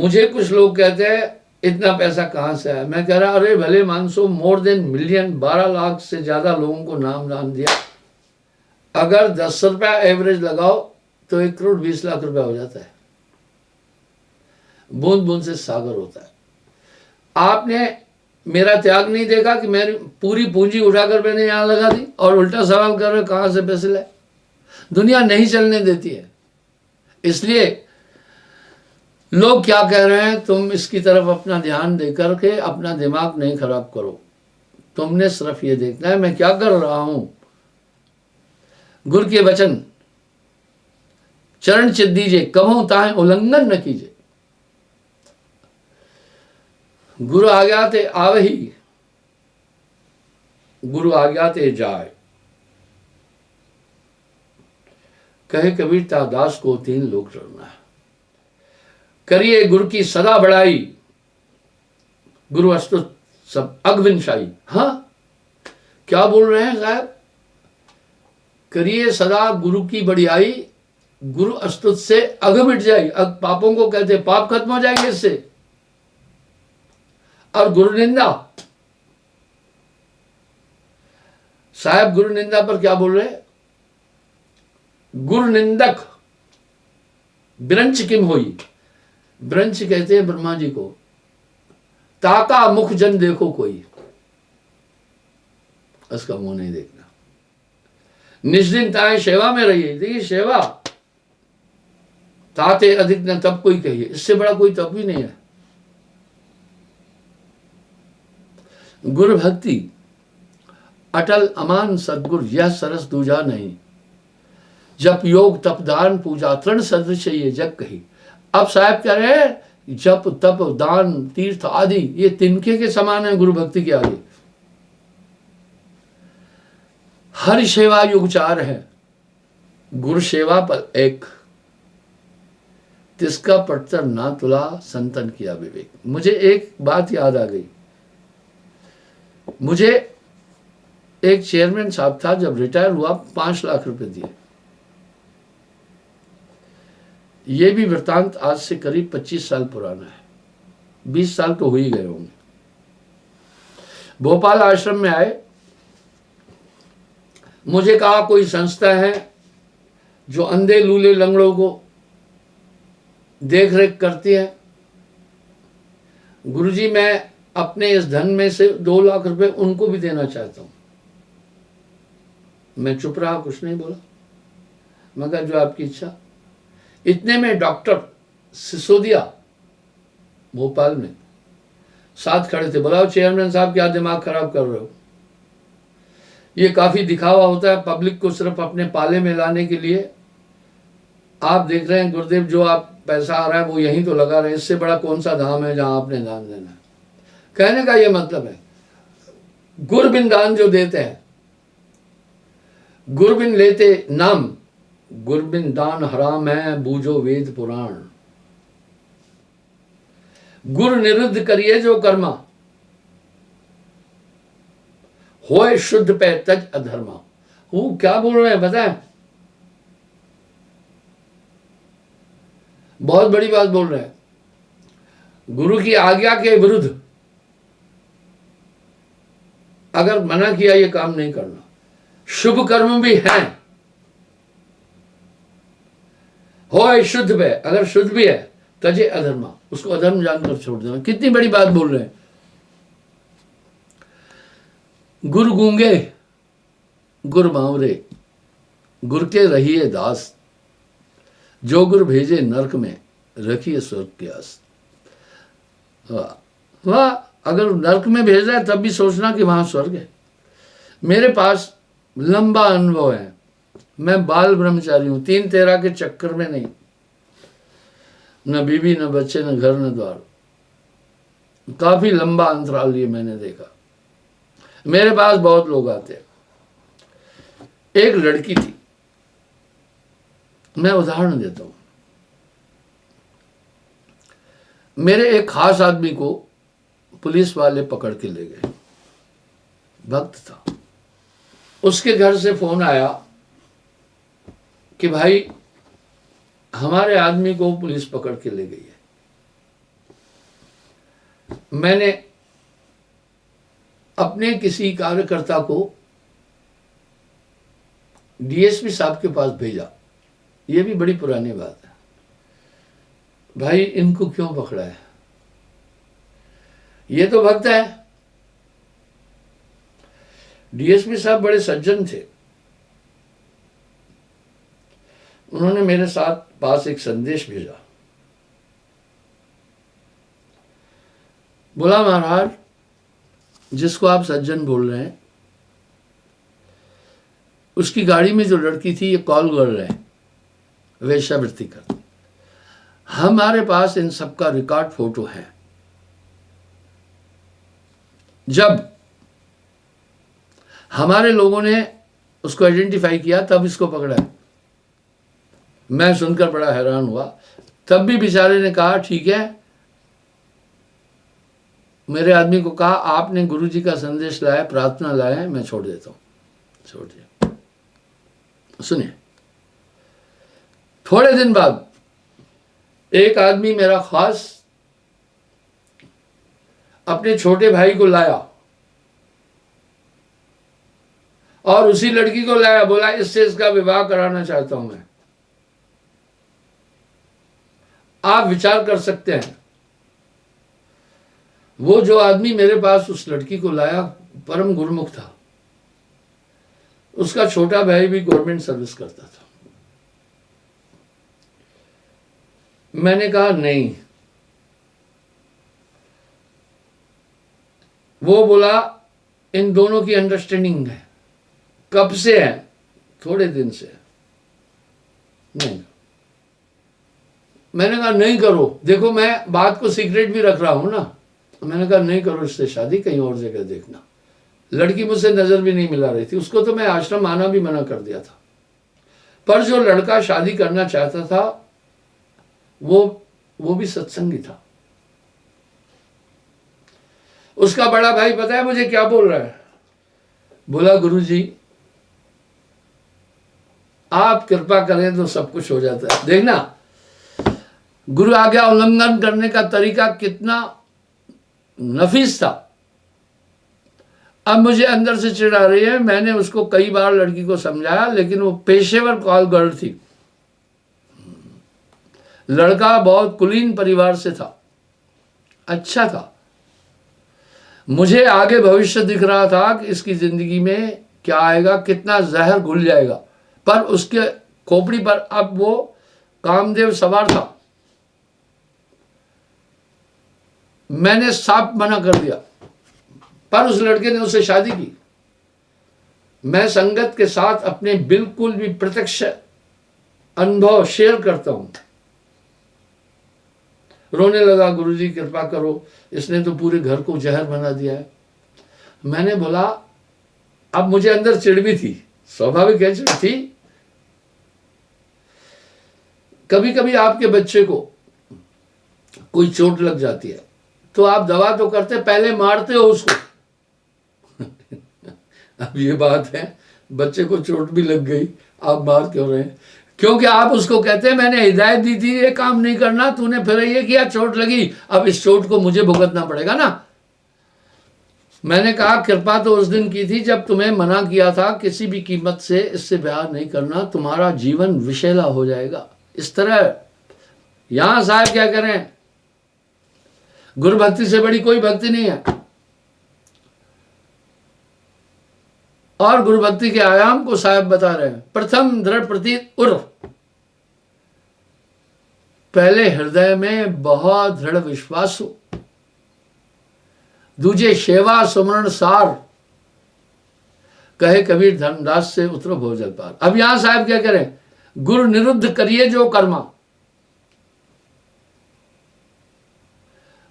मुझे कुछ लोग कहते हैं इतना पैसा कहाँ से आया। मैं कह रहा अरे भले मानसो मोर देन मिलियन, 12 लाख से ज्यादा लोगों को नाम दान दिया। अगर 10 रुपया एवरेज लगाओ तो 1 करोड़ 20 लाख रुपया हो जाता है। बूंद बूंद से सागर होता है। आपने मेरा त्याग नहीं देखा कि मेरी पूरी पूंजी उठाकर मैंने यहां लगा दी और उल्टा सवाल कर रहे कहां से पैसे लाए। दुनिया नहीं चलने देती है। इसलिए लोग क्या कह रहे हैं, तुम इसकी तरफ अपना ध्यान देकर के अपना दिमाग नहीं खराब करो। तुमने सिर्फ ये देखना है मैं क्या कर रहा हूं। गुरु के वचन चरण चित दीजिए, कभू ताहे उल्लंघन न कीजिए। गुरु आज्ञा ते आवही, गुरु आज्ञा ते जाए। कहे कबीर ता दास को 3 लोक डरना है। करिए गुरु की सदा बढ़ाई, गुरु अस्तुत सब अगविनशाई। हाँ, क्या बोल रहे हैं साहब? करिए सदा गुरु की बढ़ियाई, गुरु अस्तुत से अग मिट जाएगी। अग पापों को कहते, पाप खत्म हो जाएंगे इससे। और गुरु निंदा, साहब गुरु निंदा पर क्या बोल रहे हैं? गुरु निंदक बिरंच किम होई। ब्रंच कहते हैं ब्रह्मा जी को। ताका मुख जन देखो कोई, उसका मुंह नहीं देखना। निष्दिन ताए सेवा में रहिए। देखिए सेवा, ताते अधिक न तब कोई कहिए, इससे बड़ा कोई तप भी नहीं है। गुरु भक्ति अटल अमान सदगुरु, यह सरस दूजा नहीं। जप योग तप दान पूजा, तृण सदृश ये जग कही। अब साहब कह रहे हैं जप तप दान तीर्थ आदि ये तिनके के समान है गुरु भक्ति के आगे। हर सेवा युग 4 है, गुरु सेवा पर 1। तिसका पटतर ना तुला, संतन किया विवेक। मुझे एक बात याद आ गई। मुझे एक चेयरमैन साहब था, जब रिटायर हुआ 5 लाख रुपए दिए। ये भी वृतांत आज से करीब 25 साल पुराना है। 20 साल तो हो ही गए होंगे। भोपाल आश्रम में आए, मुझे कहा कोई संस्था है जो अंधे लूले लंगड़ों को देख रेख करती है। गुरुजी मैं अपने इस धन में से 2 लाख रुपए उनको भी देना चाहता हूं। मैं चुप रहा, कुछ नहीं बोला। मगर जो आपकी इच्छा। इतने में डॉक्टर सिसोदिया भोपाल में साथ खड़े थे। बुलाओ चेयरमैन साहब, क्या दिमाग खराब कर रहे हो? ये काफी दिखावा होता है पब्लिक को सिर्फ अपने पाले में लाने के लिए। आप देख रहे हैं गुरुदेव, जो आप पैसा आ रहा है वो यहीं तो लगा रहे हैं। इससे बड़ा कौन सा धाम है जहां आपने दान देना है? कहने का ये मतलब है, गुरबिन दान जो देते हैं, गुरबिन लेते नाम, गुरबिन दान हराम है बूझो वेद पुराण। गुर निरुद्ध करिए जो कर्मा, होए शुद्ध पे तज अधर्मा। वो क्या बोल रहे हैं बताएं? बहुत बड़ी बात बोल रहे हैं। गुरु की आज्ञा के विरुद्ध अगर मना किया ये काम नहीं करना। शुभ कर्म भी हैं, होए शुद्ध पे, अगर शुद्ध भी है तजे अधर्मा, उसको अधर्म जानकर छोड़ देना। कितनी बड़ी बात बोल रहे हैं। गुरु गूंगे गुरु बावरे, गुरु के रहिए दास। जो गुरु भेजे नरक में, रखिए स्वर्ग की आस। वाह, अगर नरक में भेज रहा है तब भी सोचना कि वहां स्वर्ग है। मेरे पास लंबा अनुभव है। मैं बाल ब्रह्मचारी हूं, 3-13 के चक्कर में नहीं। न बीबी, न बच्चे, न घर, न द्वार। काफी लंबा अंतराल ये मैंने देखा। मेरे पास बहुत लोग आते हैं। एक लड़की थी, मैं उदाहरण देता हूं। मेरे एक खास आदमी को पुलिस वाले पकड़ के ले गए। भक्त था। उसके घर से फोन आया कि भाई हमारे आदमी को पुलिस पकड़ के ले गई है। मैंने अपने किसी कार्यकर्ता को डीएसपी साहब के पास भेजा। ये भी बड़ी पुरानी बात है। भाई इनको क्यों पकड़ा है? ये तो भक्त है। डीएसपी साहब बड़े सज्जन थे। उन्होंने मेरे साथ पास एक संदेश भेजा। बोला महाराज, जिसको आप सज्जन बोल रहे हैं, उसकी गाड़ी में जो लड़की थी ये कॉल गर्ल है, वेश्यावृत्ति करती। हमारे पास इन सबका रिकॉर्ड फोटो है। जब हमारे लोगों ने उसको आइडेंटिफाई किया तब इसको पकड़ा है। मैं सुनकर बड़ा हैरान हुआ। तब भी बेचारे ने कहा ठीक है, मेरे आदमी को कहा आपने गुरुजी का संदेश लाया, प्रार्थना लाया, मैं छोड़ देता हूं। छोड़ दिया। सुनिए, थोड़े दिन बाद एक आदमी मेरा खास अपने छोटे भाई को लाया और उसी लड़की को लाया। बोला इससे इसका विवाह कराना चाहता हूं मैं। आप विचार कर सकते हैं, वो जो आदमी मेरे पास उस लड़की को लाया परम गुरुमुख था। उसका छोटा भाई भी गवर्नमेंट सर्विस करता था। मैंने कहा नहीं। वो बोला इन दोनों की अंडरस्टैंडिंग है। कब से है? थोड़े दिन से। नहीं। मैंने कहा नहीं करो। देखो मैं बात को सीक्रेट भी रख रहा हूं ना। मैंने कहा नहीं करो इससे शादी, कहीं और जगह देखना। लड़की मुझसे नजर भी नहीं मिला रही थी। उसको तो मैं आश्रम आना भी मना कर दिया था। पर जो लड़का शादी करना चाहता था वो भी सत्संगी था। उसका बड़ा भाई पता है मुझे क्या बोल रहा है? बोला गुरुजी आप कृपा करें तो सब कुछ हो जाता है। देखना गुरु आज्ञा उल्लंघन करने का तरीका कितना नफीस था। अब मुझे अंदर से चिढ़ आ रही है। मैंने उसको कई बार लड़की को समझाया, लेकिन वो पेशेवर कॉल गर्ल थी। लड़का बहुत कुलीन परिवार से था, अच्छा था। मुझे आगे भविष्य दिख रहा था कि इसकी जिंदगी में क्या आएगा, कितना जहर घुल जाएगा। पर उसके खोपड़ी पर अब वो कामदेव सवार था। मैंने साफ मना कर दिया, पर उस लड़के ने उससे शादी की। मैं संगत के साथ अपने बिल्कुल भी प्रत्यक्ष अनुभव शेयर करता हूं। रोने लगा, गुरुजी कृपा करो, इसने तो पूरे घर को जहर बना दिया है। मैंने बोला, अब मुझे अंदर चिढ़ भी थी, स्वाभाविक है चिढ़ थी। कभी कभी आपके बच्चे को कोई चोट लग जाती है तो आप दवा तो करते, पहले मारते हो उसको। अब ये बात है, बच्चे को चोट भी लग गई, आप मार क्यों रहे हैं? क्योंकि आप उसको कहते हैं मैंने हिदायत दी थी ये काम नहीं करना, तूने फिर ये किया, चोट लगी, अब इस चोट को मुझे भुगतना पड़ेगा ना। मैंने कहा कृपा तो उस दिन की थी जब तुम्हें मना किया था किसी भी कीमत से इससे ब्याह नहीं करना, तुम्हारा जीवन विषैला हो जाएगा। इस तरह यहां साहब क्या करें, गुरु भक्ति से बड़ी कोई भक्ति नहीं है। और गुरु भक्ति के आयाम को साहब बता रहे हैं। प्रथम दृढ़ प्रतीत उर्फ, पहले हृदय में बहुत दृढ़ विश्वास हो, दूजे सेवा सुमरण सार, कहे कबीर धर्मदास से उतर भव जल पार। अब यहां साहब क्या करें, गुरु निरुद्ध करिए जो कर्मा,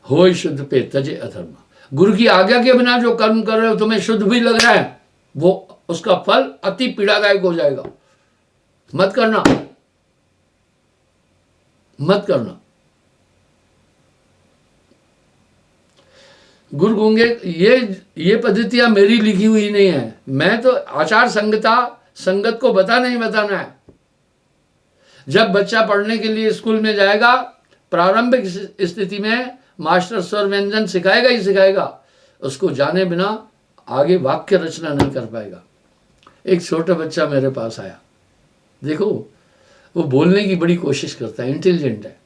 होय शुद्ध पे तजे अधर्मा। गुरु की आज्ञा के बिना जो कर्म कर रहे हो, तुम्हें शुद्ध भी लग रहा है, वो उसका फल अति पीड़ादायक हो जाएगा। मत करना, मत करना। गुरु गूंगे, ये पद्धतियां मेरी लिखी हुई नहीं है। मैं तो आचार संहिता संगत को बताना ही बताना है। जब बच्चा पढ़ने के लिए स्कूल में जाएगा, प्रारंभिक स्थिति में मास्टर स्वर व्यंजन सिखाएगा ही सिखाएगा, उसको जाने बिना आगे वाक्य रचना नहीं कर पाएगा। एक छोटा बच्चा मेरे पास आया, देखो वो बोलने की बड़ी कोशिश करता है, इंटेलिजेंट है।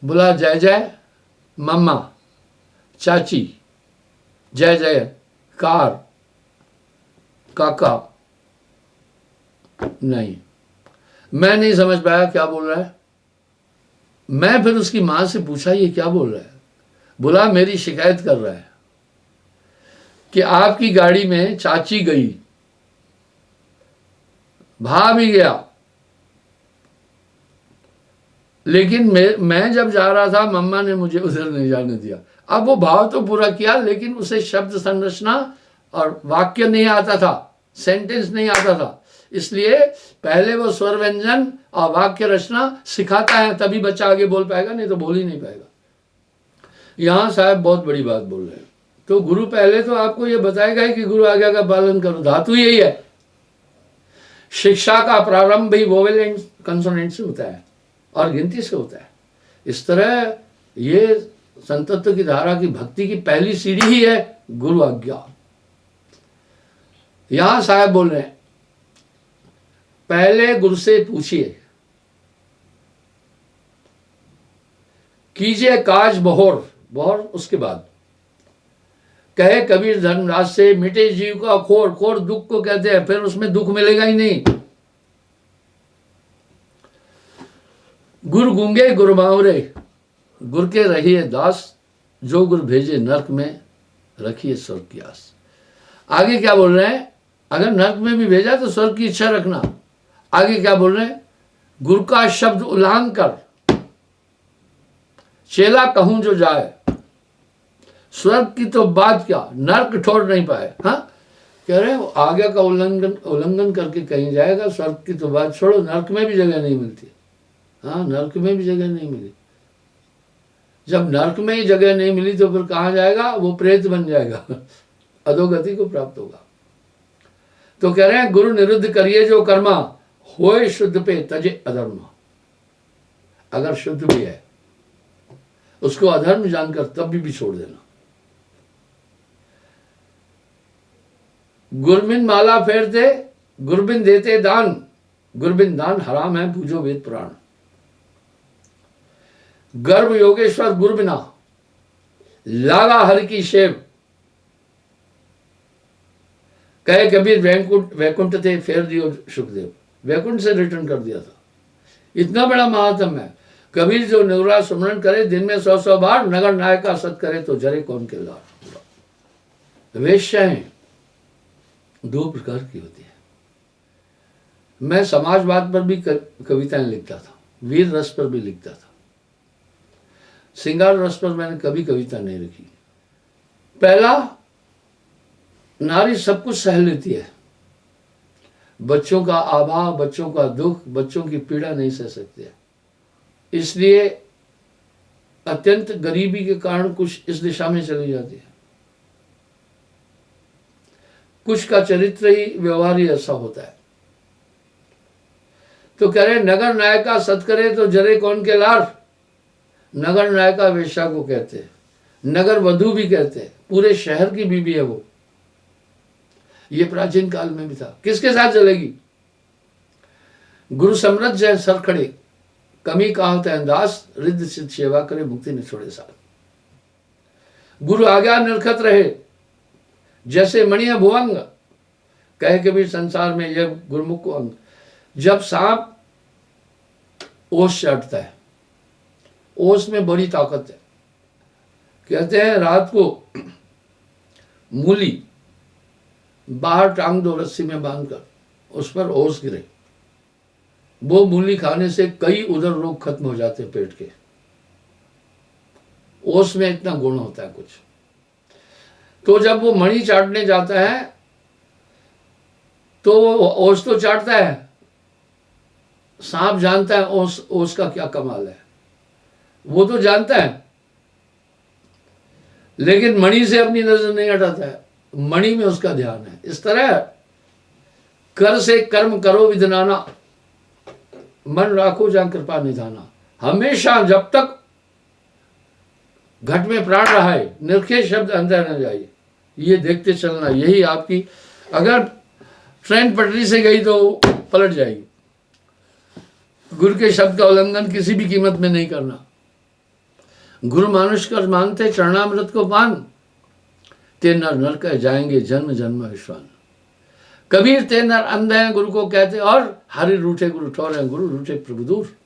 बोला जय जय मम्मा, चाची, जय जय कार, काका। नहीं, मैं नहीं समझ पाया क्या बोल रहा है। मैं फिर उसकी मां से पूछा ये क्या बोल रहा है। बोला मेरी शिकायत कर रहा है कि आपकी गाड़ी में चाची गई, भा भी गया, लेकिन मैं जब जा रहा था मम्मा ने मुझे उधर नहीं जाने दिया। अब वो भाव तो पूरा किया, लेकिन उसे शब्द संरचना और वाक्य नहीं आता था, सेंटेंस नहीं आता था। इसलिए पहले वो स्वर व्यंजन और वाक्य रचना सिखाता है, तभी बच्चा आगे बोल पाएगा, नहीं तो बोल ही नहीं पाएगा। यहां साहब बहुत बड़ी बात बोल रहे हैं। तो गुरु पहले तो आपको ये बताएगा ही कि गुरु आज्ञा का पालन करो, धातु यही है। शिक्षा का प्रारंभ भी वोवेल एंड कंसोनेंट से होता है और गिनती से होता है। इस तरह ये संतत्व की धारा की भक्ति की पहली सीढ़ी ही है गुरु आज्ञा। यहां साहब बोल रहे हैं पहले गुरु से पूछिए, कीजिए काज बहोर, बहोर उसके बाद कहे कबीर धर्मराज से, मिटे जीव का खोर, खोर दुख को कहते हैं, फिर उसमें दुख मिलेगा ही नहीं। गुर गूंगे गुर बावरे, गुर के रहिए दास, जो गुर भेजे नरक में रखिए स्वर्ग की आस। आगे क्या बोल रहे हैं, अगर नरक में भी भेजा तो स्वर्ग की इच्छा रखना। आगे क्या बोल रहे हैं, गुरु का शब्द उल्लांघन कर, चेला कहूं जो जाए, स्वर्ग की तो बात क्या, नरक छोड़ नहीं पाए। हाँ, कह रहे हैं आज्ञा का उल्लंघन करके कहीं जाएगा, स्वर्ग की तो बात छोड़ो, नरक में भी जगह नहीं मिलती। हाँ, नरक में भी जगह नहीं मिली। जब नरक में ही जगह नहीं मिली तो फिर कहाँ जाएगा, वो प्रेत बन जाएगा, अधोगति को प्राप्त होगा। तो कह रहे हैं गुरु निरुद्ध करिए जो कर्मा, होए शुद्ध पे तजे अधर्म। अगर शुद्ध भी है उसको अधर्म जानकर तब भी छोड़ देना। गुरबिन माला फेरते, गुरबिन देते दान, गुरबिन दान हराम है, पूजो वेद पुराण। गर्भ योगेश्वर गुरबिना, लागा हरि की शेव। कहे कबीर वैकुंठ थे, फेर दियो सुखदेव। वैकुंठ से रिटर्न कर दिया था। इतना बड़ा महात्म है। कबीर जो निवरा सुमरन करे दिन में 100 बार, नगर नायक का सत करे तो जरे कौन के लार। वेश्याएं दो प्रकार की होती है। मैं समाजवाद पर भी कविताएं लिखता था, वीर रस पर भी लिखता था, श्रृंगार रस पर मैंने कभी कविता नहीं लिखी। पहला, नारी सब कुछ सह लेती है, बच्चों का अभाव, बच्चों का दुख, बच्चों की पीड़ा नहीं सह सकती है। इसलिए अत्यंत गरीबी के कारण कुछ इस दिशा में चली जाती है। कुछ का चरित्र ही, व्यवहार ही ऐसा होता है। तो कह रहे नगर नायका सत करे तो जरे कौन के लार। नगर नायका वेश्या को कहते हैं, नगर वधू भी कहते हैं, पूरे शहर की बीवी है वो। ये प्राचीन काल में भी था। किसके साथ चलेगी? गुरु समृद्ध जय सर खड़े, कमी कहावत है दास, रिद्ध सिद्ध सेवा करे मुक्ति न छोड़े साथ। गुरु आज्ञा निरखत रहे, जैसे मणिया भुवंग, कहे कबीर संसार में यह गुरुमुख को अंग। जब सांप ओस चढ़ता है, ओस में बड़ी ताकत है। कहते हैं रात को मूली बाहर टांग दो रस्सी में बांधकर, उस पर ओस गिरे, वो मूली खाने से कई उधर रोग खत्म हो जाते हैं पेट के। ओस में इतना गुण होता है कुछ। तो जब वो मणि चाटने जाता है तो वो ओस तो चाटता है, सांप जानता है ओस का क्या कमाल है, वो तो जानता है, लेकिन मणि से अपनी नजर नहीं हटाता है, मणि में उसका ध्यान है। इस तरह कर से कर्म करो विधनाना, मन राखो जहां कृपा निधाना। हमेशा जब तक घट में प्राण रहा है, निरखे शब्द अंदर न जाए, ये देखते चलना। यही आपकी, अगर ट्रेन पटरी से गई तो पलट जाएगी। गुरु के शब्द का उल्लंघन किसी भी कीमत में नहीं करना। गुरु मानुष कर मानते चरणामृत को पान, ते नर नरक जाएंगे जन्म जन्म विश्वान। कबीर ते नर अंध हैं गुरु को कहते, और हरि रूठे गुरु ठौर हैं, गुरु रूठे प्रभु दूर।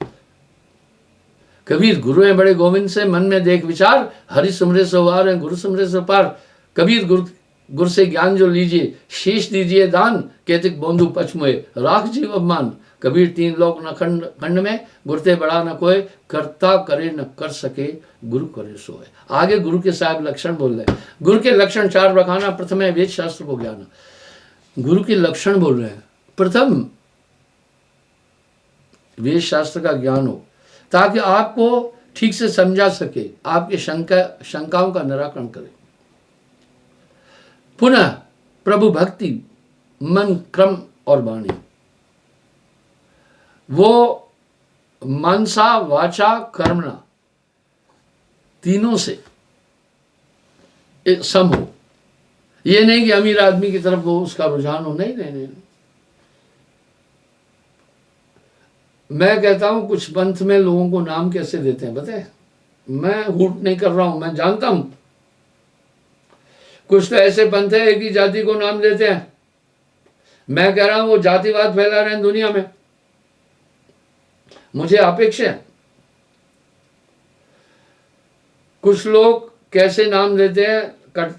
कबीर गुरु हैं बड़े गोविंद से, मन में देख विचार, हरि सुमरे सो वार हैं, गुरु सुमरे सो पार। कबीर गुरु से ज्ञान जो लीजिए, शीश दीजिए दान, केतिक बोंधु पचमुए राख जीव अभिमान। कबीर तीन लोक न खंड में, गुरते बड़ा न कोय, करता करे न कर सके, गुरु करे सोए। आगे गुरु के साहब लक्षण बोल रहे हैं। गुरु के लक्षण चार बखाना, प्रथम है वेद शास्त्र को ज्ञान। गुरु के लक्षण बोल रहे हैं। प्रथम वेद शास्त्र का ज्ञान हो, ताकि आपको ठीक से समझा सके, आपके शंकाओं का निराकरण करे। पुनः प्रभु भक्ति, मन क्रम और वाणी, वो मनसा वाचा कर्मणा तीनों से सम हो। ये नहीं कि अमीर आदमी की तरफ वो उसका रुझान हो, नहीं नहीं नहीं। मैं कहता हूं कुछ पंथ में लोगों को नाम कैसे देते हैं पता है? मैं हूट नहीं कर रहा हूं, मैं जानता हूं। कुछ तो ऐसे पंथ है एक ही जाति को नाम देते हैं। मैं कह रहा हूं वो जातिवाद फैला रहे हैं दुनिया में, मुझे अपेक्षा है। कुछ लोग कैसे नाम देते हैं,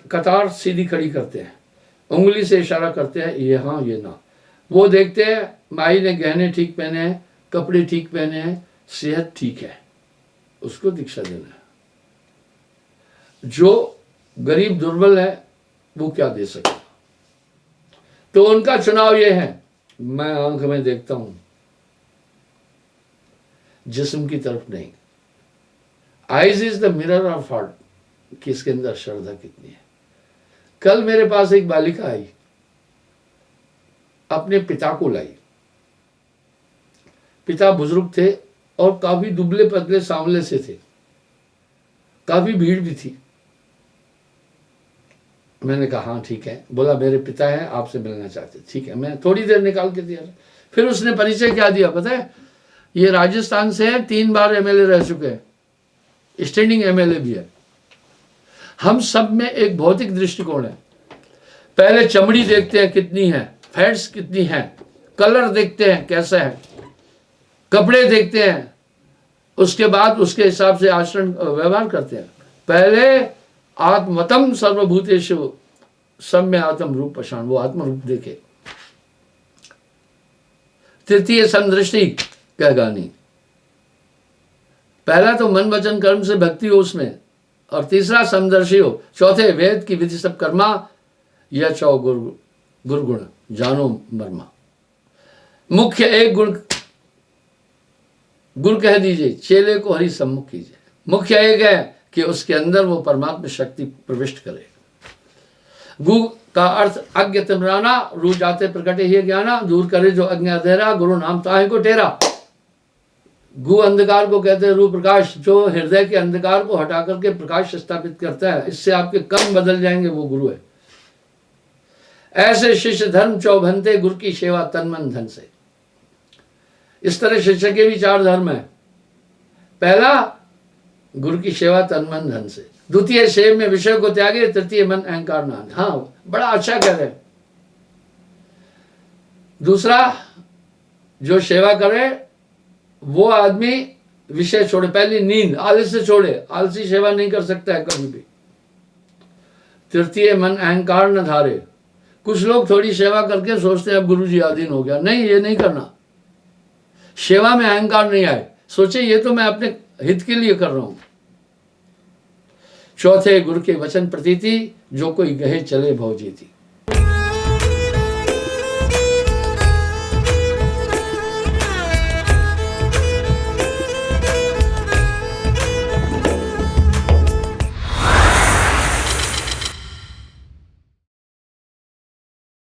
कतार सीधी खड़ी करते हैं, उंगली से इशारा करते हैं, ये हाँ ये ना। वो देखते हैं माई ने गहने ठीक पहने हैं, कपड़े ठीक पहने हैं, सेहत ठीक है, उसको दीक्षा देना है। जो गरीब दुर्बल है वो क्या दे सकता? तो उनका चुनाव ये है। मैं आंख में देखता हूं, जिस्म की तरफ नहीं। Eyes is the mirror of heart, कि इसके अंदर श्रद्धा कितनी है। कल मेरे पास एक बालिका आई, अपने पिता को लाई। पिता बुजुर्ग थे और काफी दुबले पतले सांवले से थे, काफी भीड़ भी थी। मैंने कहा हाँ ठीक है। बोला मेरे पिता हैं, आपसे मिलना चाहते। ठीक है, मैं थोड़ी देर निकाल के दिया। फिर उसने परिचय क्या दिया पता है? ये राजस्थान से है, 3 बार एमएलए रह चुके हैं, स्टैंडिंग एमएलए भी है। हम सब में एक भौतिक दृष्टिकोण है। पहले चमड़ी देखते हैं कितनी है, फैट्स कितनी है, कलर देखते हैं कैसा है, कपड़े देखते हैं, उसके बाद उसके हिसाब से आचरण व्यवहार करते हैं। पहले आत्मतम सर्वभूतेषु सम्य आत्म रूप पहचान, वो आत्म रूप देखे। तृतीय समदृष्टि कहेगा नहीं। पहला तो मन वचन कर्म से भक्ति हो उसमें, और तीसरा समदर्शी हो। चौथे वेद की विधि सब कर्मा, यह चौ गुरु गुण जानो मर्मा। मुख्य एक गुण गुरु कह दीजिए, चेले को हरि सम्मुख कीजिए। मुख्य एक है कि उसके अंदर वो परमात्मा शक्ति प्रविष्ट करे। गु का अर्थ अज्ञ तिमराना, रू जाते प्रकटे ही ज्ञाना, दूर करे जो अज्ञा अंधेरा, गुरु नाम ताहे को टेरा। गु अंधकार को कहते हैं रू प्रकाश, जो हृदय के अंधकार को हटा करके प्रकाश स्थापित करता है। इससे आपके कर्म बदल जाएंगे, वो गुरु है। ऐसे शिष्य धर्म चौभनते, गुरु की सेवा तन मन धन से। इस तरह शिष्य के भी 4 धर्म है। पहला गुरु की सेवा तन मन धन से, द्वितीय सेव में विषय को त्यागे, तृतीय मन अहंकार नान। हाँ बड़ा अच्छा कह रहे। दूसरा जो सेवा करे वो आदमी विषय छोड़े, पहली नींद आलस्य छोड़े, आलसी सेवा नहीं कर सकता है कभी भी। तृतीय मन अहंकार न धारे। कुछ लोग थोड़ी सेवा करके सोचते हैं अब गुरु जी अधीन हो गया। नहीं, ये नहीं करना। सेवा में अहंकार नहीं आए, सोचे ये तो मैं अपने हित के लिए कर रहा हूं। चौथे गुरु के वचन प्रतीति, जो कोई गहे चले भव जीती।